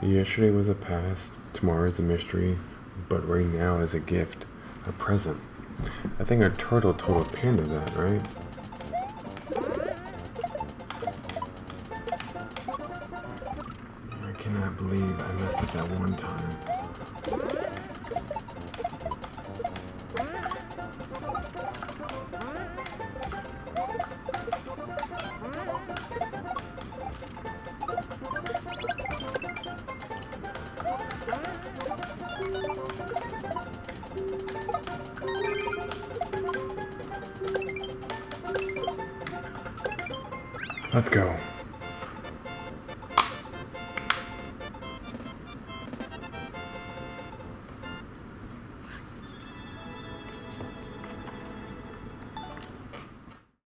Yesterday was a past, tomorrow is a mystery, but right now is a gift, a present. I think a turtle told a panda that, right? I cannot believe I messed up that one time. Let's go.